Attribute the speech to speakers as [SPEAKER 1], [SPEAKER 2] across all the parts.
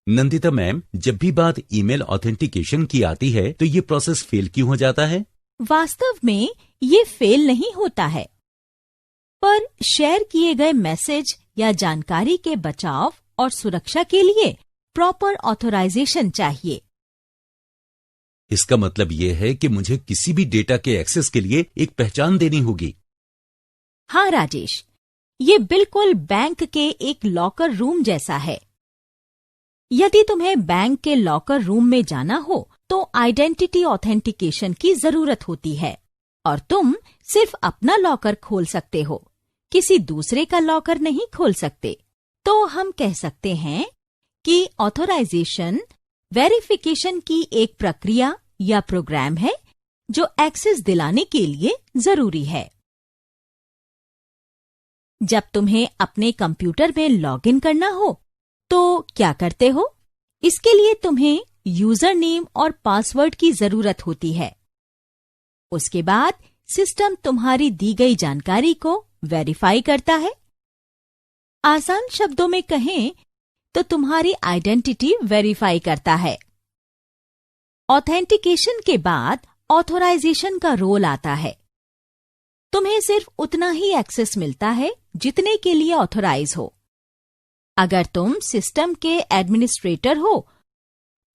[SPEAKER 1] Nandita ma'am, जब भी बात ईमेल ऑथेंटिकेशन की आती है तो ये प्रोसेस फेल क्यों हो जाता है?
[SPEAKER 2] वास्तव में ये फेल नहीं होता है, पर शेयर किए गए मैसेज या जानकारी के बचाव और सुरक्षा के लिए प्रॉपर ऑथराइजेशन चाहिए।
[SPEAKER 1] इसका मतलब ये है कि मुझे किसी भी डेटा के एक्सेस के लिए एक पहचान देनी होगी।
[SPEAKER 2] हाँ राजेश, ये बिल्कुल बैंक के एक लॉकर रूम जैसा है। यदि तुम्हें बैंक के लॉकर रूम में जाना हो तो आइडेंटिटी ऑथेंटिकेशन की जरूरत होती है और तुम सिर्फ अपना लॉकर खोल सकते हो, किसी दूसरे का लॉकर नहीं खोल सकते। तो हम कह सकते हैं कि ऑथराइजेशन वेरिफिकेशन की एक प्रक्रिया या प्रोग्राम है जो एक्सेस दिलाने के लिए जरूरी है। जब तुम्हें अपने कंप्यूटर में लॉगिन करना हो तो क्या करते हो? इसके लिए तुम्हें यूजर नेम और पासवर्ड की जरूरत होती है। उसके बाद सिस्टम तुम्हारी दी गई जानकारी को वेरीफाई करता है। आसान शब्दों में कहें तो तुम्हारी आइडेंटिटी वेरीफाई करता है। ऑथेंटिकेशन के बाद ऑथराइजेशन का रोल आता है। तुम्हें सिर्फ उतना ही एक्सेस मिलता है जितने के लिए ऑथराइज हो। अगर तुम सिस्टम के एडमिनिस्ट्रेटर हो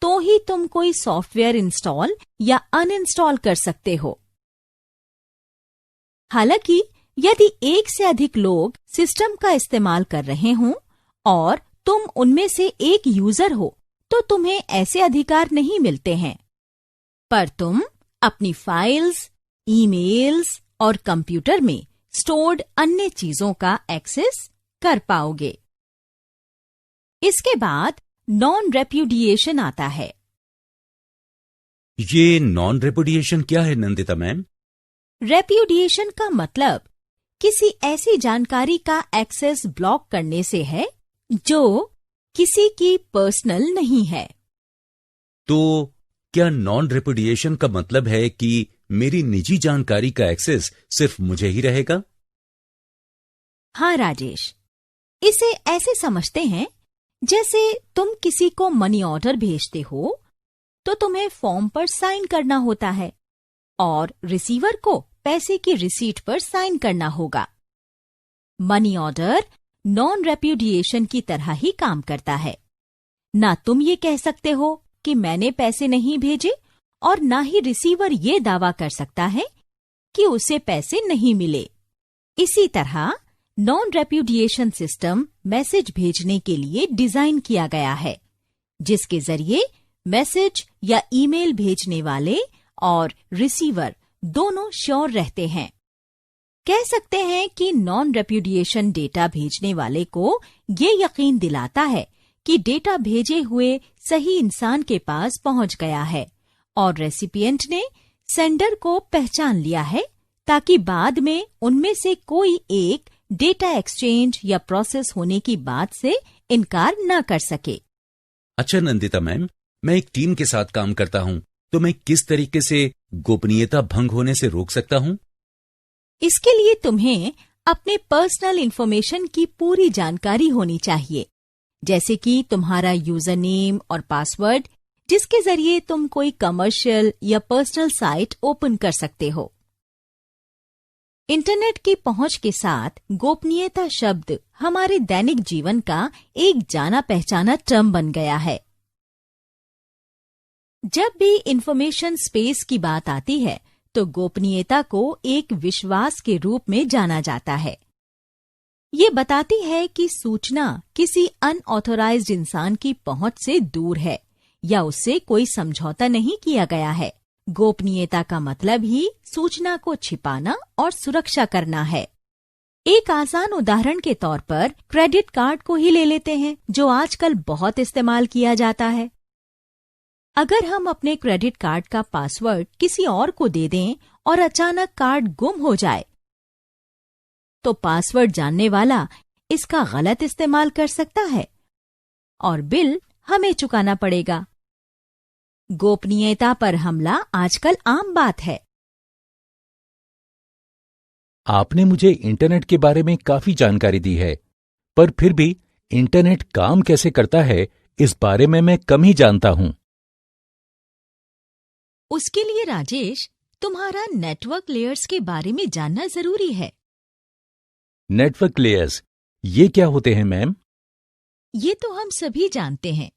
[SPEAKER 2] तो ही तुम कोई सॉफ्टवेयर इंस्टॉल या अनइंस्टॉल कर सकते हो। हालांकि यदि एक से अधिक लोग सिस्टम का इस्तेमाल कर रहे हों और तुम उनमें से एक यूजर हो तो तुम्हें ऐसे अधिकार नहीं मिलते हैं, पर तुम अपनी फाइल्स, ईमेल्स और कंप्यूटर में स्टोर्ड अन्य चीजों का एक्सेस कर पाओगे। इसके बाद नॉन रेप्यूडिएशन आता है।
[SPEAKER 1] ये नॉन रेपुडिएशन क्या है नंदिता मैम?
[SPEAKER 2] रेप्यूडिएशन का मतलब किसी ऐसी जानकारी का एक्सेस ब्लॉक करने से है जो किसी की पर्सनल नहीं है।
[SPEAKER 1] तो क्या नॉन रेपुडिएशन का मतलब है कि मेरी निजी जानकारी का एक्सेस सिर्फ मुझे ही रहेगा?
[SPEAKER 2] हाँ राजेश, इसे ऐसे समझते हैं जैसे तुम किसी को मनी ऑर्डर भेजते हो तो तुम्हें फॉर्म पर साइन करना होता है और रिसीवर को पैसे की रिसीट पर साइन करना होगा। मनी ऑर्डर नॉन रेप्यूडिएशन की तरह ही काम करता है। ना तुम ये कह सकते हो कि मैंने पैसे नहीं भेजे और ना ही रिसीवर ये दावा कर सकता है कि उसे पैसे नहीं मिले। इसी तरह नॉन रेप्यूडिएशन सिस्टम मैसेज भेजने के लिए डिजाइन किया गया है, जिसके जरिए मैसेज या ईमेल भेजने वाले और रिसीवर दोनों श्योर रहते हैं। कह सकते हैं कि नॉन रेप्यूडिएशन डेटा भेजने वाले को ये यकीन दिलाता है कि डेटा भेजे हुए सही इंसान के पास पहुंच गया है और रेसिपिएंट ने सेंडर को पहचान लिया है, ताकि बाद में उनमें से कोई एक डेटा एक्सचेंज या प्रोसेस होने की बात से इनकार न कर सके।
[SPEAKER 1] अच्छा नंदिता मैम, मैं एक टीम के साथ काम करता हूं, तो मैं किस तरीके से गोपनीयता भंग होने से रोक सकता हूं?
[SPEAKER 2] इसके लिए तुम्हें अपने पर्सनल इंफॉर्मेशन की पूरी जानकारी होनी चाहिए, जैसे कि तुम्हारा यूजर नेम और पासवर्ड, जिसके जरिए तुम कोई कमर्शियल या पर्सनल साइट ओपन कर सकते हो। इंटरनेट की पहुंच के साथ गोपनीयता शब्द हमारे दैनिक जीवन का एक जाना पहचाना टर्म बन गया है। जब भी इंफॉर्मेशन स्पेस की बात आती है तो गोपनीयता को एक विश्वास के रूप में जाना जाता है। ये बताती है कि सूचना किसी अनऑथराइज्ड इंसान की पहुंच से दूर है या उससे कोई समझौता नहीं किया गया है। गोपनीयता का मतलब ही सूचना को छिपाना और सुरक्षा करना है। एक आसान उदाहरण के तौर पर क्रेडिट कार्ड को ही ले लेते हैं, जो आजकल बहुत इस्तेमाल किया जाता है। अगर हम अपने क्रेडिट कार्ड का पासवर्ड किसी और को दे दें और अचानक कार्ड गुम हो जाए, तो पासवर्ड जानने वाला इसका गलत इस्तेमाल कर सकता है और बिल हमें चुकाना पड़ेगा। गोपनीयता पर हमला आजकल आम बात है।
[SPEAKER 3] आपने मुझे इंटरनेट के बारे में काफी जानकारी दी है, पर फिर भी इंटरनेट काम कैसे करता है इस बारे में मैं कम ही जानता हूँ।
[SPEAKER 2] उसके लिए राजेश, तुम्हारा नेटवर्क लेयर्स के बारे में जानना जरूरी है।
[SPEAKER 3] नेटवर्क लेयर्स, ये क्या होते हैं मैम?
[SPEAKER 2] ये तो हम सभी जानते हैं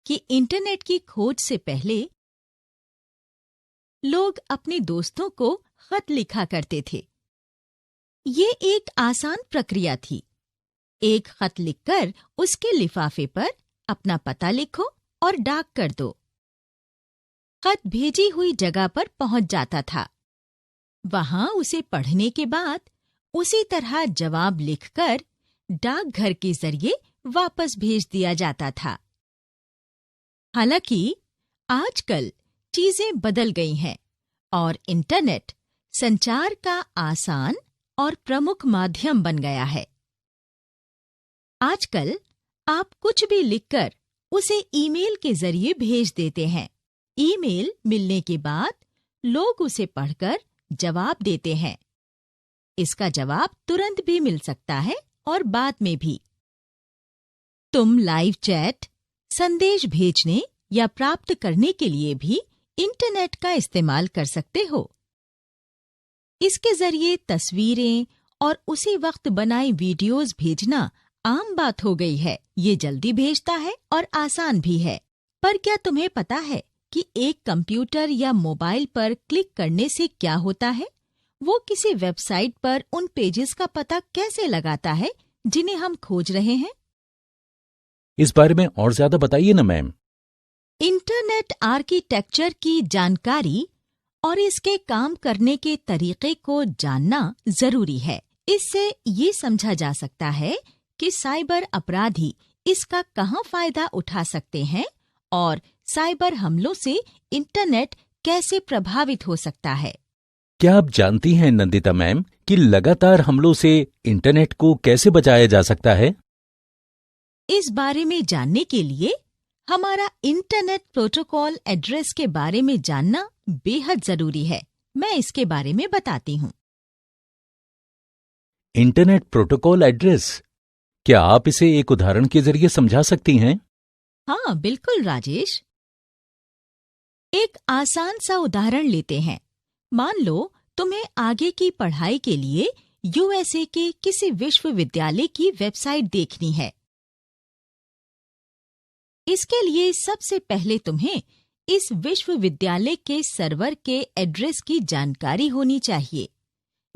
[SPEAKER 2] कि इंटरनेट की खोज से पहले लोग अपने दोस्तों को खत लिखा करते थे। ये एक आसान प्रक्रिया थी। एक खत लिखकर उसके लिफाफे पर अपना पता लिखो और डाक कर दो। खत भेजी हुई जगह पर पहुंच जाता था। वहां उसे पढ़ने के बाद उसी तरह जवाब लिखकर डाकघर के जरिए वापस भेज दिया जाता था। हालांकि आजकल चीजें बदल गई हैं और इंटरनेट संचार का आसान और प्रमुख माध्यम बन गया है। आजकल आप कुछ भी लिखकर उसे ईमेल के जरिए भेज देते हैं। ईमेल मिलने के बाद लोग उसे पढ़कर जवाब देते हैं। इसका जवाब तुरंत भी मिल सकता है और बाद में भी। तुम लाइव चैट, संदेश भेजने या प्राप्त करने के लिए भी इंटरनेट का इस्तेमाल कर सकते हो। इसके जरिए तस्वीरें और उसी वक्त बनाई वीडियोस भेजना आम बात हो गई है। ये जल्दी भेजता है और आसान भी है। पर क्या तुम्हें पता है कि एक कंप्यूटर या मोबाइल पर क्लिक करने से क्या होता है? वो किसी वेबसाइट पर उन पेजेस का पता कैसे लगाता है जिन्हें हम खोज रहे हैं?
[SPEAKER 3] इस बारे में और ज्यादा बताइए ना मैम।
[SPEAKER 2] इंटरनेट आर्किटेक्चर की जानकारी और इसके काम करने के तरीके को जानना जरूरी है। इससे ये समझा जा सकता है कि साइबर अपराधी इसका कहाँ फायदा उठा सकते हैं और साइबर हमलों से इंटरनेट कैसे प्रभावित हो सकता है।
[SPEAKER 3] क्या आप जानती हैं नंदिता मैम कि लगातार हमलों से इंटरनेट को कैसे बचाया जा सकता है?
[SPEAKER 2] इस बारे में जानने के लिए हमारा इंटरनेट प्रोटोकॉल एड्रेस के बारे में जानना बेहद जरूरी है। मैं इसके बारे में बताती हूँ।
[SPEAKER 3] इंटरनेट प्रोटोकॉल एड्रेस, क्या आप इसे एक उदाहरण के जरिए समझा सकती हैं?
[SPEAKER 2] हाँ, बिल्कुल राजेश। एक आसान सा उदाहरण लेते हैं। मान लो तुम्हें आगे की पढ़ाई के लिए यूएसए के किसी विश्वविद्यालय की वेबसाइट देखनी है। इसके लिए सबसे पहले तुम्हें इस विश्वविद्यालय के सर्वर के एड्रेस की जानकारी होनी चाहिए,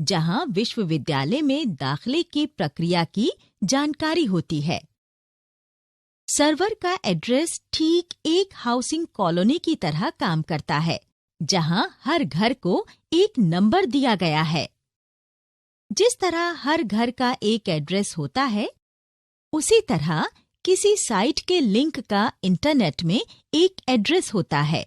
[SPEAKER 2] जहां विश्वविद्यालय में दाखिले की प्रक्रिया की जानकारी होती है। सर्वर का एड्रेस ठीक एक हाउसिंग कॉलोनी की तरह काम करता है, जहां हर घर को एक नंबर दिया गया है। जिस तरह हर घर का एक एड्रेस होता है, उसी तरह किसी साइट के लिंक का इंटरनेट में एक एड्रेस होता है।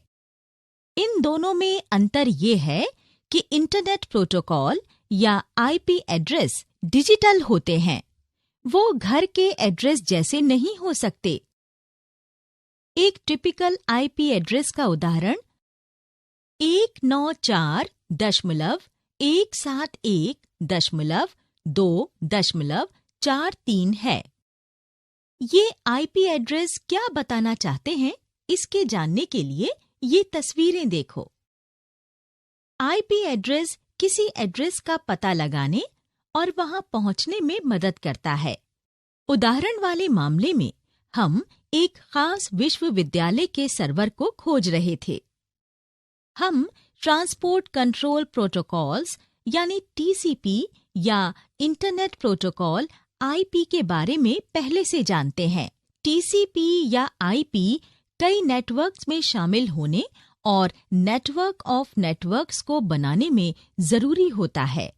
[SPEAKER 2] इन दोनों में अंतर ये है कि इंटरनेट प्रोटोकॉल या आईपी एड्रेस डिजिटल होते हैं। वो घर के एड्रेस जैसे नहीं हो सकते। एक टिपिकल आईपी एड्रेस का उदाहरण 194.171.2.43 है। ये आईपी एड्रेस क्या बताना चाहते हैं, इसके जानने के लिए ये तस्वीरें देखो। आईपी एड्रेस किसी एड्रेस का पता लगाने और वहां पहुंचने में मदद करता है। उदाहरण वाले मामले में हम एक खास विश्वविद्यालय के सर्वर को खोज रहे थे। हम ट्रांसपोर्ट कंट्रोल प्रोटोकॉल्स यानी टीसीपी या इंटरनेट प्रोटोकॉल आईपी के बारे में पहले से जानते हैं। टीसीपी या आईपी कई नेटवर्क्स में शामिल होने और नेटवर्क ऑफ नेटवर्क्स को बनाने में जरूरी होता है।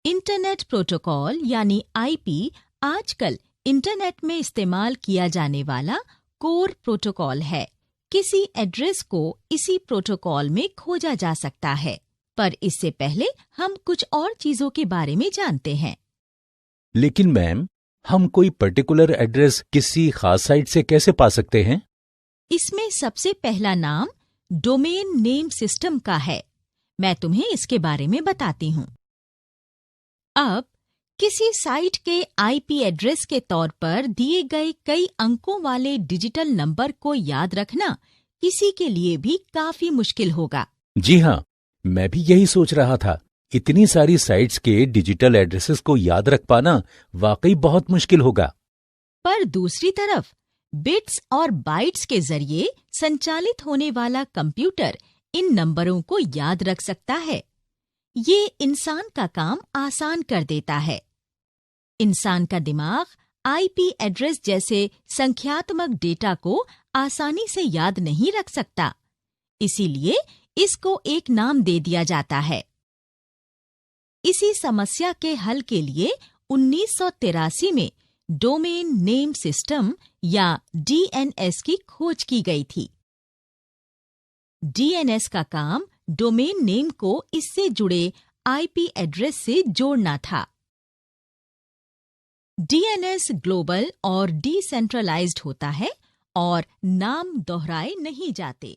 [SPEAKER 2] इंटरनेट प्रोटोकॉल यानी आईपी आजकल इंटरनेट में इस्तेमाल किया जाने वाला कोर प्रोटोकॉल है। किसी एड्रेस को इसी प्रोटोकॉल में खोजा जा सकता है, पर इससे पहले हम कुछ और चीजों के बारे में जानते हैं।
[SPEAKER 3] लेकिन मैम, हम कोई पर्टिकुलर एड्रेस किसी खास साइट से कैसे पा सकते हैं?
[SPEAKER 2] इसमें सबसे पहला नाम डोमेन नेम सिस्टम का है। मैं तुम्हें इसके बारे में बताती हूँ। अब किसी साइट के आईपी एड्रेस के तौर पर दिए गए कई अंकों वाले डिजिटल नंबर को याद रखना किसी के लिए भी काफी मुश्किल होगा।
[SPEAKER 3] जी हाँ, मैं भी यही सोच रहा था। इतनी सारी साइट्स के डिजिटल एड्रेसेस को याद रख पाना वाकई बहुत मुश्किल होगा।
[SPEAKER 2] पर दूसरी तरफ बिट्स और बाइट्स के जरिए संचालित होने वाला कंप्यूटर इन नंबरों को याद रख सकता है। ये इंसान का काम आसान कर देता है। इंसान का दिमाग आईपी एड्रेस जैसे संख्यात्मक डेटा को आसानी से याद नहीं रख सकता, इसीलिए इसको एक नाम दे दिया जाता है। इसी समस्या के हल के लिए 1983 में डोमेन नेम सिस्टम या डीएनएस की खोज की गई थी। डीएनएस का काम डोमेन नेम को इससे जुड़े आईपी एड्रेस से जोड़ना था। डीएनएस ग्लोबल और डिसेंट्रलाइज्ड होता है और नाम दोहराए नहीं जाते।